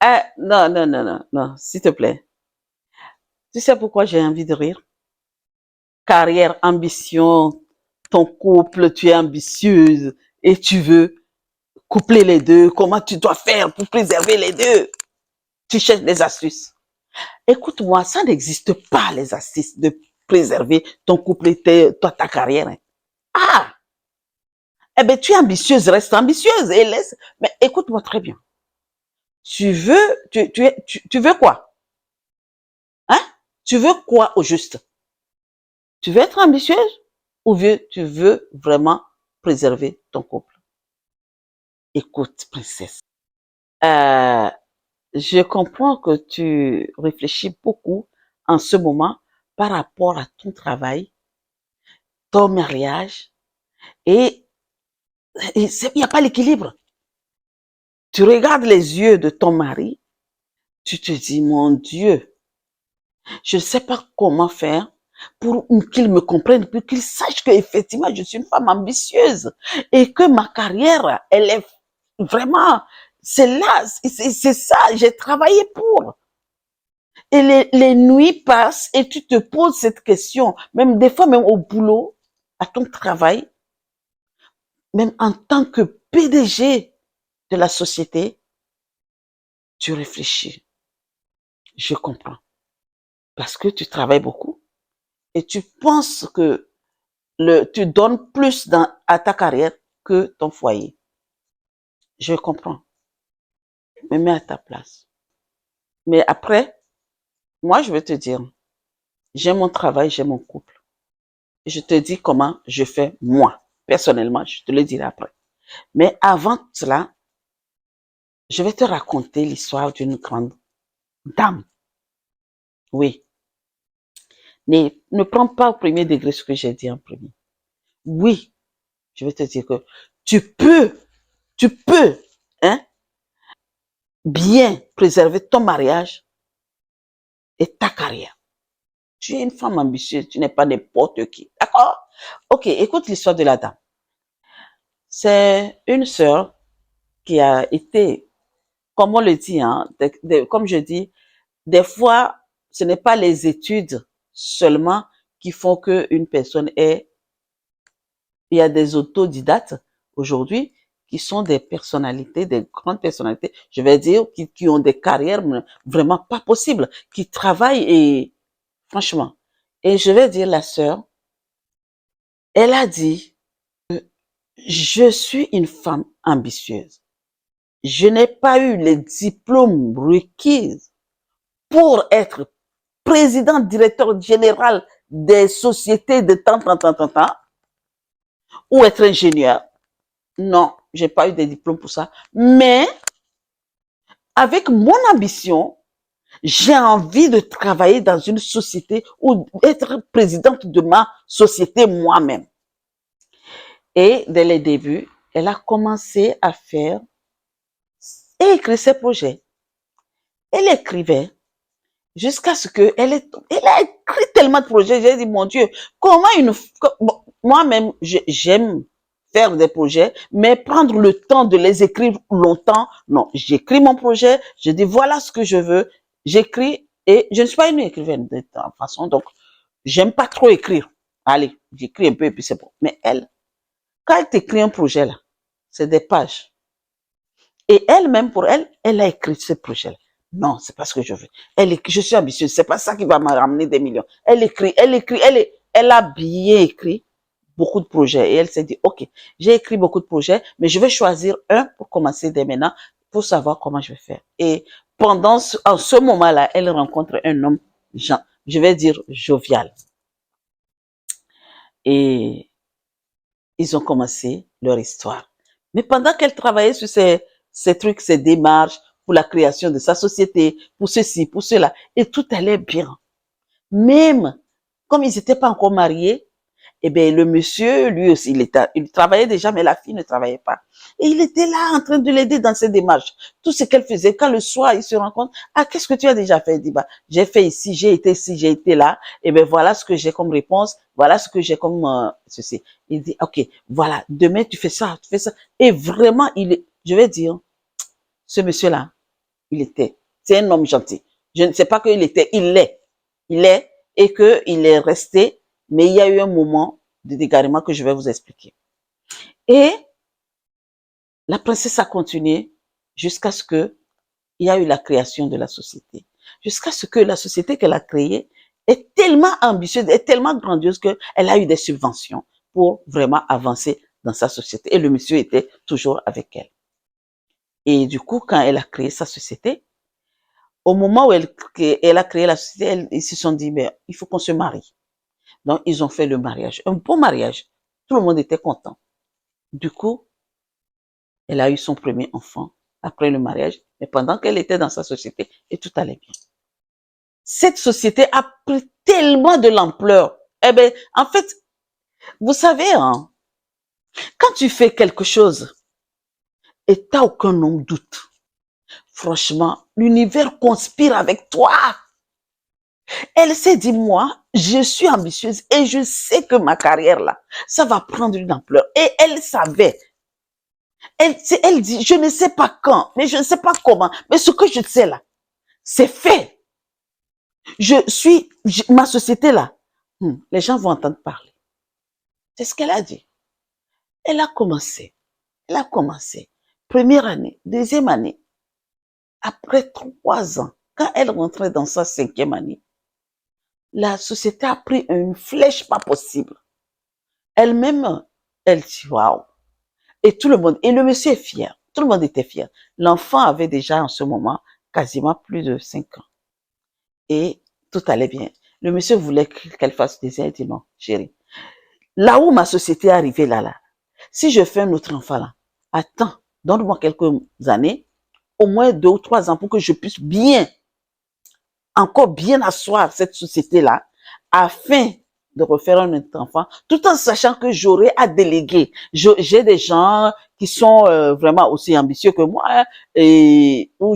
Ah, non, non, non, non, non, s'il te plaît. Tu sais pourquoi j'ai envie de rire? Carrière, ambition, ton couple, tu es ambitieuse et tu veux coupler les deux. Comment tu dois faire pour préserver les deux? Tu cherches des astuces. Écoute-moi, ça n'existe pas, les astuces de préserver ton couple et toi, ta carrière. Hein. Ah! Eh bien, tu es ambitieuse, reste ambitieuse et laisse. Mais écoute-moi très bien. Tu veux quoi? Hein? Tu veux quoi au juste? Tu veux être ambitieuse ou tu veux vraiment préserver ton couple? Écoute, princesse, euh, je comprends que tu réfléchis beaucoup en ce moment par rapport à ton travail, ton mariage, et, il n'y a pas l'équilibre. Tu regardes les yeux de ton mari, tu te dis, mon Dieu, je ne sais pas comment faire pour qu'il me comprenne, pour qu'il sache qu'effectivement, je suis une femme ambitieuse et que ma carrière, elle est vraiment, c'est là, c'est ça, j'ai travaillé pour. Et les nuits passent et tu te poses cette question, même des fois, même au boulot, à ton travail, même en tant que PDG de la société, tu réfléchis. Je comprends. Parce que tu travailles beaucoup et tu penses que tu donnes plus à ta carrière que ton foyer. Je comprends. Je me mets à ta place. Mais après, moi, je vais te dire, j'ai mon travail, j'ai mon couple. Je te dis comment je fais moi, personnellement. Je te le dirai après. Mais avant cela, je vais te raconter l'histoire d'une grande dame. Oui. Ne prends pas au premier degré ce que j'ai dit en premier. Oui, je vais te dire que tu peux, hein, bien préserver ton mariage et ta carrière. Tu es une femme ambitieuse, tu n'es pas n'importe qui. D'accord? Ok, écoute l'histoire de la dame. C'est une sœur qui a été, comme on le dit, hein, comme je dis, des fois, ce n'est pas les études seulement qui font qu'une personne est. Il y a des autodidactes aujourd'hui qui sont des personnalités, des grandes personnalités, je vais dire, qui ont des carrières vraiment pas possibles, qui travaillent et franchement. Et je vais dire la sœur, elle a dit, je suis une femme ambitieuse. Je n'ai pas eu les diplômes requis pour être président, directeur général des sociétés de tant, ou être ingénieur. Non, j'ai pas eu de diplôme pour ça. Mais avec mon ambition, j'ai envie de travailler dans une société ou être présidente de ma société moi-même. Et dès les débuts, elle a commencé à faire et écrire ses projets. Elle écrivait jusqu'à ce que elle a écrit tellement de projets. J'ai dit, mon Dieu, comment bon, moi-même, j'aime faire des projets, mais prendre le temps de les écrire longtemps, non. J'écris mon projet, je dis, voilà ce que je veux, j'écris, et je ne suis pas une écrivaine de toute façon, donc, j'aime pas trop écrire. Allez, j'écris un peu et puis c'est bon. Mais elle, quand elle t'écrit un projet là, c'est des pages. Et elle-même, pour elle, elle a écrit ce projet-là. Non, c'est pas ce que je veux. Je suis ambitieuse, c'est pas ça qui va me ramener des millions. Elle a bien écrit beaucoup de projets et elle s'est dit, ok, j'ai écrit beaucoup de projets, mais je vais choisir un pour commencer dès maintenant pour savoir comment je vais faire. Et en ce moment-là, elle rencontre un homme, je vais dire jovial. Et ils ont commencé leur histoire. Mais pendant qu'elle travaillait sur ces trucs, ces démarches pour la création de sa société, pour ceci, pour cela, et tout allait bien. Même comme ils n'étaient pas encore mariés, eh bien, le monsieur, lui aussi, il travaillait déjà, mais la fille ne travaillait pas. Et il était là en train de l'aider dans ses démarches. Tout ce qu'elle faisait, quand le soir, il se rend compte, ah, qu'est-ce que tu as déjà fait? Il dit, bah, j'ai fait ici, j'ai été ici, j'ai été là. Et bien, voilà ce que j'ai comme réponse. Voilà ce que j'ai comme ceci. Il dit, ok, voilà, demain, tu fais ça, tu fais ça. Et vraiment, je vais dire, ce monsieur-là, Il était. C'est un homme gentil. Je ne sais pas qu'il était, il l'est. Il est, et qu'il est resté, mais il y a eu un moment de dégarement que je vais vous expliquer. Et la princesse a continué jusqu'à ce que il y a eu la création de la société. Jusqu'à ce que la société qu'elle a créée est tellement ambitieuse, est tellement grandiose qu'elle a eu des subventions pour vraiment avancer dans sa société. Et le monsieur était toujours avec elle. Et du coup, quand elle a créé sa société, au moment où elle a créé la société, ils se sont dit, mais il faut qu'on se marie. Donc, ils ont fait le mariage. Un beau mariage. Tout le monde était content. Du coup, elle a eu son premier enfant après le mariage, mais pendant qu'elle était dans sa société, et tout allait bien. Cette société a pris tellement de l'ampleur. Eh ben, en fait, vous savez, hein, quand tu fais quelque chose et t'as aucun homme doute, franchement, l'univers conspire avec toi. Elle s'est dit, moi, je suis ambitieuse et je sais que ma carrière là, ça va prendre une ampleur. Et elle savait. Elle dit, je ne sais pas quand, mais je ne sais pas comment, mais ce que je sais là, c'est fait. Ma société là, les gens vont entendre parler. C'est ce qu'elle a dit. Elle a commencé. Elle a commencé. Première année, deuxième année. Après 3 ans, quand elle rentrait dans sa 5e année, la société a pris une flèche pas possible. Elle-même, elle dit waouh. Et tout le monde, et le monsieur est fier. Tout le monde était fier. L'enfant avait déjà en ce moment quasiment plus de 5 ans. Et tout allait bien. Le monsieur voulait qu'elle fasse des aides. Il dit non, chérie. Là où ma société est arrivée là, si je fais un autre enfant là, attends, donne-moi quelques années, au moins 2 ou 3 ans pour que je puisse encore bien asseoir cette société-là, afin de refaire un autre enfant, tout en sachant que j'aurai à déléguer. J'ai des gens qui sont vraiment aussi ambitieux que moi, hein, et où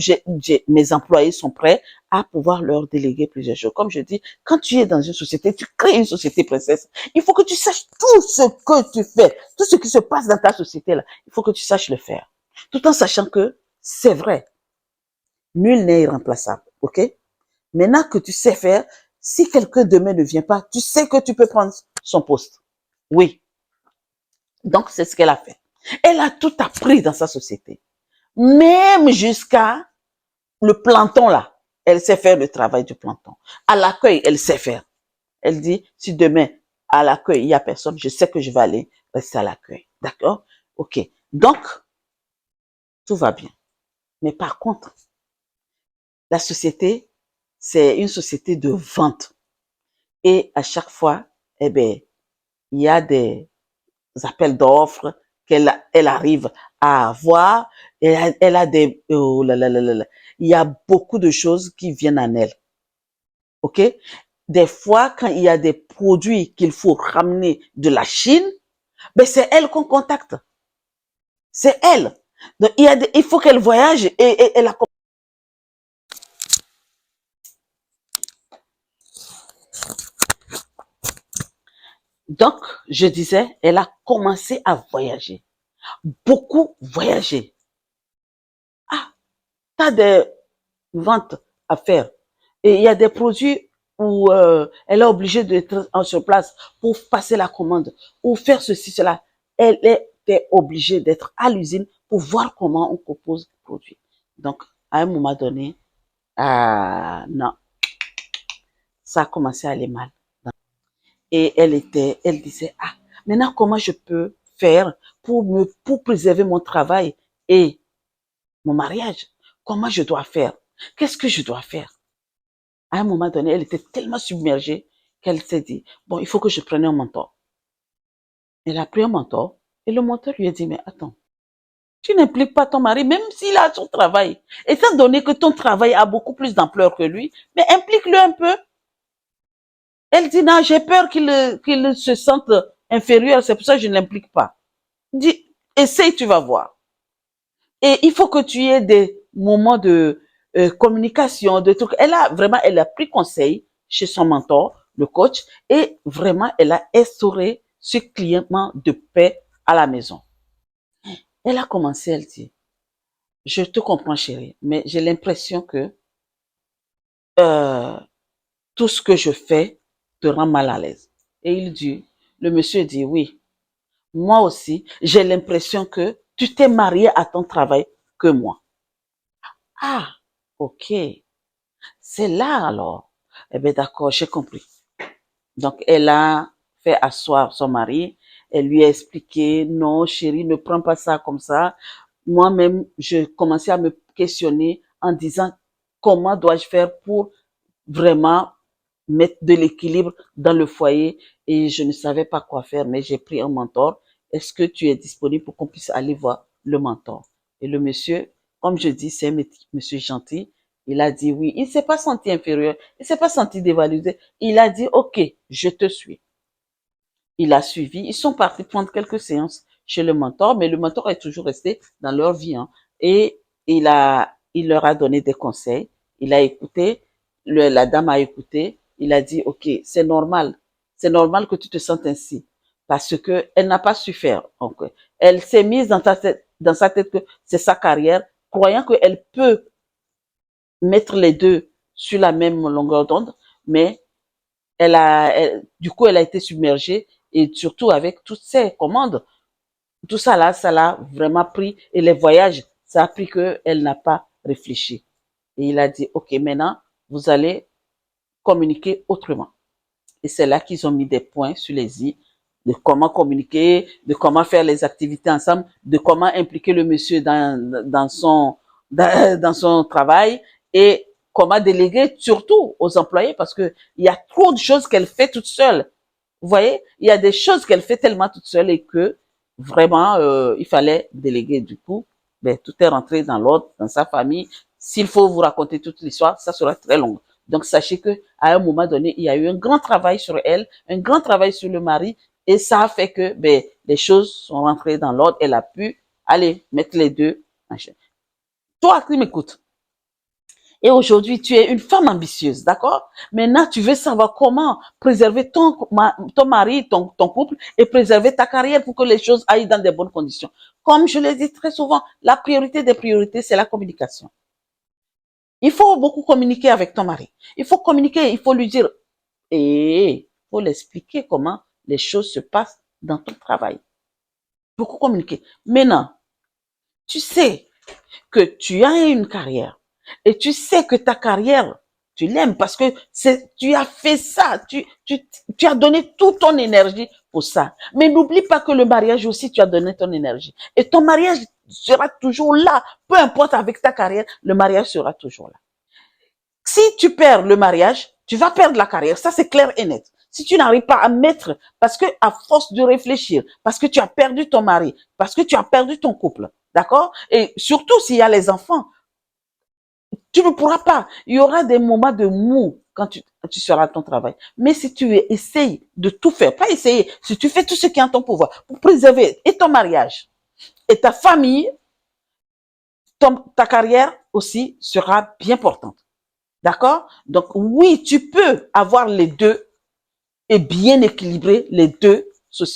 mes employés sont prêts à pouvoir leur déléguer plusieurs choses. Comme je dis, quand tu es dans une société, tu crées une société princesse, il faut que tu saches tout ce que tu fais, tout ce qui se passe dans ta société-là, il faut que tu saches le faire. Tout en sachant que c'est vrai, nul n'est irremplaçable, ok? Maintenant que tu sais faire, si quelqu'un demain ne vient pas, tu sais que tu peux prendre son poste. Oui. Donc, c'est ce qu'elle a fait. Elle a tout appris dans sa société. Même jusqu'à le planton là. Elle sait faire le travail du planton. À l'accueil, elle sait faire. Elle dit, si demain, à l'accueil, il n'y a personne, je sais que je vais aller rester à l'accueil. D'accord? OK. Donc, tout va bien. Mais par contre, la société, c'est une société de vente. Et à chaque fois, eh ben, il y a des appels d'offres qu'elle arrive à avoir. Elle a des, oh là là là là là. Il y a beaucoup de choses qui viennent en elle. OK? Des fois, quand il y a des produits qu'il faut ramener de la Chine, ben c'est elle qu'on contacte. C'est elle. Donc, il faut qu'elle voyage et elle a. Donc, je disais, elle a commencé à voyager. Beaucoup voyager. Ah, t'as des ventes à faire. Et il y a des produits où elle est obligée d'être sur place pour passer la commande ou faire ceci, cela. Elle était obligée d'être à l'usine pour voir comment on compose le produit. Donc, à un moment donné, non, ça a commencé à aller mal. Et elle disait, ah, maintenant comment je peux faire pour préserver mon travail et mon mariage? Comment je dois faire? Qu'est-ce que je dois faire? À un moment donné, elle était tellement submergée qu'elle s'est dit, bon, il faut que je prenne un mentor. Elle a pris un mentor et le mentor lui a dit, mais attends, tu n'impliques pas ton mari, même s'il a son travail. Étant donné que ton travail a beaucoup plus d'ampleur que lui, mais implique-le un peu. Elle dit, non, j'ai peur qu'il se sente inférieur, c'est pour ça que je ne l'implique pas. Dis, essaye, tu vas voir. Et il faut que tu aies des moments de communication, de trucs. Elle a pris conseil chez son mentor, le coach, et vraiment, elle a instauré ce climat de paix à la maison. Elle a commencé, elle dit, je te comprends, chérie, mais j'ai l'impression que euh, tout ce que je fais te rend mal à l'aise. Et le monsieur dit, oui, moi aussi, j'ai l'impression que tu t'es marié à ton travail que moi. Ah, ok, c'est là alors. Eh bien, d'accord, j'ai compris. Donc, elle a fait asseoir son mari. Elle lui a expliqué, non, chérie, ne prends pas ça comme ça. Moi-même, je commençais à me questionner en disant, comment dois-je faire pour vraiment mettre de l'équilibre dans le foyer et je ne savais pas quoi faire, mais j'ai pris un mentor. Est-ce que tu es disponible pour qu'on puisse aller voir le mentor? Et le monsieur, comme je dis, c'est un monsieur gentil. Il a dit oui. Il s'est pas senti inférieur. Il s'est pas senti dévalorisé. Il a dit, OK, je te suis. Il a suivi. Ils sont partis prendre quelques séances chez le mentor, mais le mentor est toujours resté dans leur vie, hein. Et il leur a donné des conseils. Il a écouté. La dame a écouté. Il a dit, OK, c'est normal. C'est normal que tu te sentes ainsi. Parce que elle n'a pas su faire. Donc, elle s'est mise dans sa tête que c'est sa carrière, croyant qu'elle peut mettre les deux sur la même longueur d'onde, mais du coup, elle a été submergée et surtout avec toutes ces commandes, tout ça là, ça l'a vraiment pris et les voyages, ça a pris qu'elle n'a pas réfléchi. Et il a dit, OK, maintenant, vous allez communiquer autrement. Et c'est là qu'ils ont mis des points sur les i de comment communiquer, de comment faire les activités ensemble, de comment impliquer le monsieur dans son travail et comment déléguer surtout aux employés parce que il y a trop de choses qu'elle fait toute seule. Vous voyez, il y a des choses qu'elle fait tellement toute seule et que vraiment il fallait déléguer. Du coup, ben, tout est rentré dans l'ordre, dans sa famille. S'il faut vous raconter toute l'histoire, ça sera très long. Donc sachez que à un moment donné, il y a eu un grand travail sur elle, un grand travail sur le mari, et ça a fait que ben, les choses sont rentrées dans l'ordre. Elle a pu aller mettre les deux. Toi qui m'écoutes, et aujourd'hui, tu es une femme ambitieuse, d'accord? Maintenant, tu veux savoir comment préserver ton mari, ton couple et préserver ta carrière pour que les choses aillent dans de bonnes conditions. Comme je le dis très souvent, la priorité des priorités, c'est la communication. Il faut beaucoup communiquer avec ton mari. Il faut communiquer, il faut lui dire, et il faut l'expliquer comment les choses se passent dans ton travail. Beaucoup communiquer. Maintenant, tu sais que tu as une carrière et tu sais que ta carrière, tu l'aimes parce que tu as fait ça, tu as donné toute ton énergie pour ça. Mais n'oublie pas que le mariage aussi, tu as donné ton énergie. Et ton mariage sera toujours là. Peu importe avec ta carrière, le mariage sera toujours là. Si tu perds le mariage, tu vas perdre la carrière. Ça, c'est clair et net. Si tu n'arrives pas à mettre, parce que à force de réfléchir, parce que tu as perdu ton mari, parce que tu as perdu ton couple, d'accord? Et surtout s'il y a les enfants, tu ne pourras pas. Il y aura des moments de mou quand tu seras à ton travail. Mais si tu essayes de tout faire, pas essayer, si tu fais tout ce qui est en ton pouvoir pour préserver et ton mariage et ta famille, ta carrière aussi sera bien portante. D'accord? Donc oui, tu peux avoir les deux et bien équilibrer les deux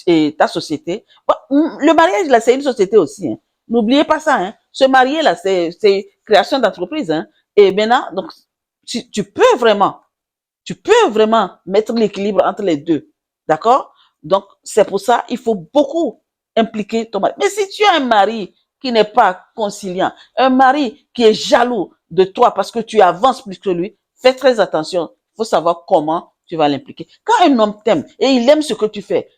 et ta société. Le mariage, là, c'est une société aussi. Hein. N'oubliez pas ça. Hein. Se marier, là, c'est création d'entreprise. Hein. Et maintenant, donc, tu peux vraiment mettre l'équilibre entre les deux. D'accord? Donc, c'est pour ça, il faut beaucoup impliquer ton mari. Mais si tu as un mari qui n'est pas conciliant, un mari qui est jaloux de toi parce que tu avances plus que lui, fais très attention. Il faut savoir comment tu vas l'impliquer. Quand un homme t'aime et il aime ce que tu fais,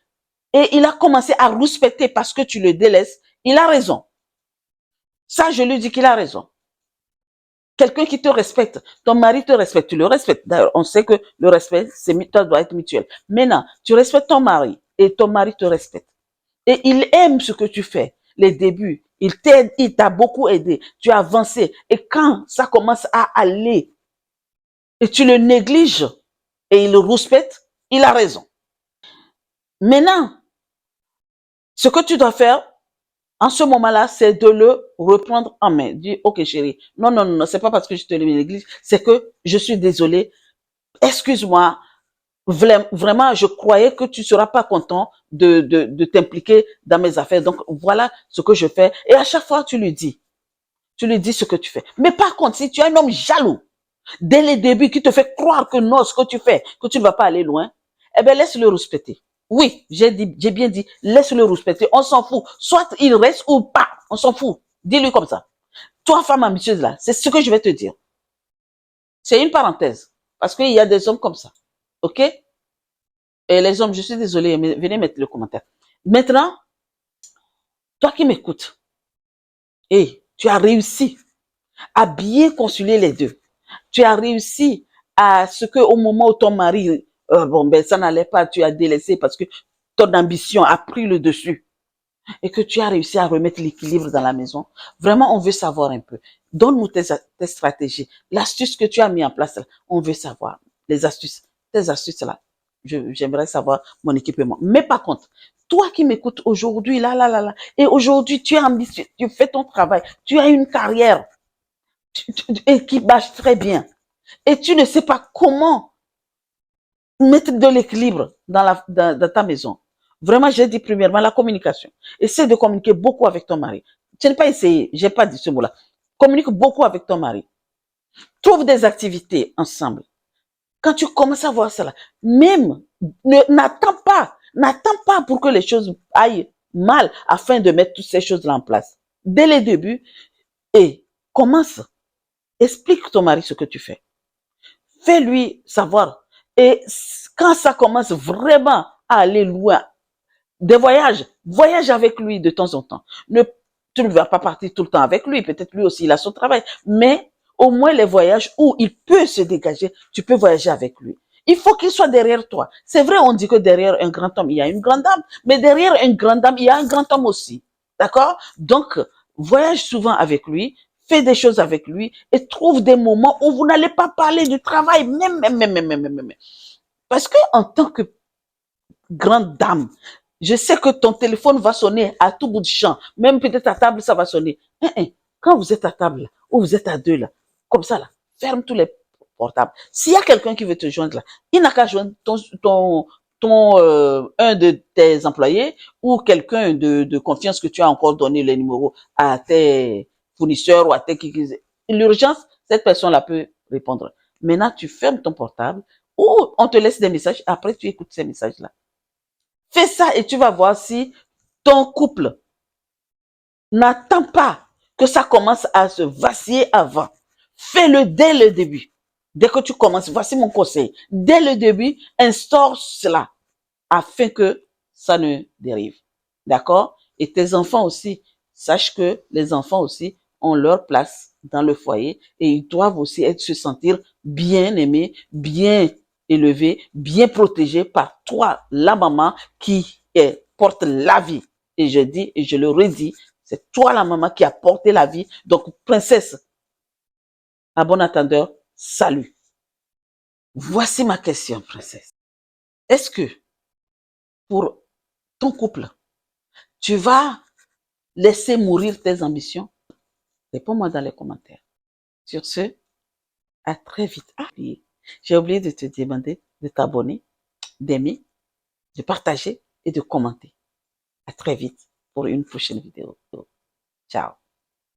et il a commencé à respecter parce que tu le délaisses, il a raison. Ça, je lui dis qu'il a raison. Quelqu'un qui te respecte, ton mari te respecte, tu le respectes. D'ailleurs, on sait que le respect, ça doit être mutuel. Maintenant, tu respectes ton mari et ton mari te respecte. Et il aime ce que tu fais, les débuts. Il t'aide, il t'a beaucoup aidé. Tu as avancé. Et quand ça commence à aller et tu le négliges et il le respecte, il a raison. Maintenant, ce que tu dois faire, en ce moment-là, c'est de le reprendre en main. Dis, OK, chérie. Non, non, non, c'est pas parce que je te néglige, c'est que je suis désolée. Excuse-moi. Vraiment, je croyais que tu seras pas content de t'impliquer dans mes affaires. Donc, voilà ce que je fais. Et à chaque fois, tu lui dis. Tu lui dis ce que tu fais. Mais par contre, si tu es un homme jaloux, dès le début, qui te fait croire que non, ce que tu fais, que tu ne vas pas aller loin, eh bien, laisse-le respecter. Oui, j'ai bien dit, laisse-le respecter. On s'en fout. Soit il reste ou pas. On s'en fout. Dis-lui comme ça. Toi, femme ambitieuse, là, c'est ce que je vais te dire. C'est une parenthèse. Parce qu'il y a des hommes comme ça. OK? Et les hommes, je suis désolée, mais venez mettre le commentaire. Maintenant, toi qui m'écoutes, et tu as réussi à bien concilier les deux. Tu as réussi à ce que au moment où ton mari, bon, ben, ça n'allait pas, tu as délaissé parce que ton ambition a pris le dessus et que tu as réussi à remettre l'équilibre dans la maison. Vraiment, on veut savoir un peu. Donne-nous tes stratégies. L'astuce que tu as mis en place, là, on veut savoir. Les astuces, tes astuces là. J'aimerais savoir mon équipement. Mais par contre, toi qui m'écoutes aujourd'hui, là, et aujourd'hui, tu es ambitieux, tu fais ton travail, tu as une carrière et qui marche très bien. Et tu ne sais pas comment mettre de l'équilibre dans ta maison. Vraiment, j'ai dit premièrement la communication. Essaie de communiquer beaucoup avec ton mari. Tu n'as pas essayé, j'ai pas dit ce mot-là. Communique beaucoup avec ton mari. Trouve des activités ensemble. Quand tu commences à voir cela, même, n'attends pas pour que les choses aillent mal afin de mettre toutes ces choses-là en place. Dès le début, et commence. Explique ton mari ce que tu fais. Fais-lui savoir. Et quand ça commence vraiment à aller loin, des voyages, voyage avec lui de temps en temps. Tu ne vas pas partir tout le temps avec lui, peut-être lui aussi il a son travail, mais au moins les voyages où il peut se dégager, tu peux voyager avec lui. Il faut qu'il soit derrière toi. C'est vrai, on dit que derrière un grand homme, il y a une grande dame, mais derrière un grand dame, il y a un grand homme aussi. D'accord? Donc, voyage souvent avec lui, fais des choses avec lui et trouve des moments où vous n'allez pas parler du travail, même. Parce que en tant que grande dame, je sais que ton téléphone va sonner à tout bout de champ. Même peut-être à table, ça va sonner. Quand vous êtes à table, là, ou vous êtes à deux, là, comme ça, là, ferme tous les portables. S'il y a quelqu'un qui veut te joindre, là, il n'a qu'à joindre un de tes employés ou quelqu'un de confiance que tu as encore donné le numéro à tes fournisseurs ou à tes... L'urgence, cette personne-là peut répondre. Maintenant, tu fermes ton portable ou on te laisse des messages. Après, tu écoutes ces messages-là. Fais ça et tu vas voir si ton couple n'attend pas que ça commence à se vaciller avant. Fais-le dès le début. Dès que tu commences, voici mon conseil. Dès le début, instaure cela afin que ça ne dérive. D'accord? Et tes enfants aussi, sache que les enfants aussi ont leur place dans le foyer et ils doivent aussi se sentir bien aimés, bien élevés, bien protégés par toi, la maman qui porte la vie. Et je dis, et je le redis, c'est toi la maman qui a porté la vie. Donc, princesse, à bon attendeur, salut. Voici ma question, princesse. Est-ce que pour ton couple, tu vas laisser mourir tes ambitions? Réponds-moi dans les commentaires. Sur ce, à très vite. Ah, j'ai oublié de te demander de t'abonner, d'aimer, de partager et de commenter. À très vite pour une prochaine vidéo. Ciao.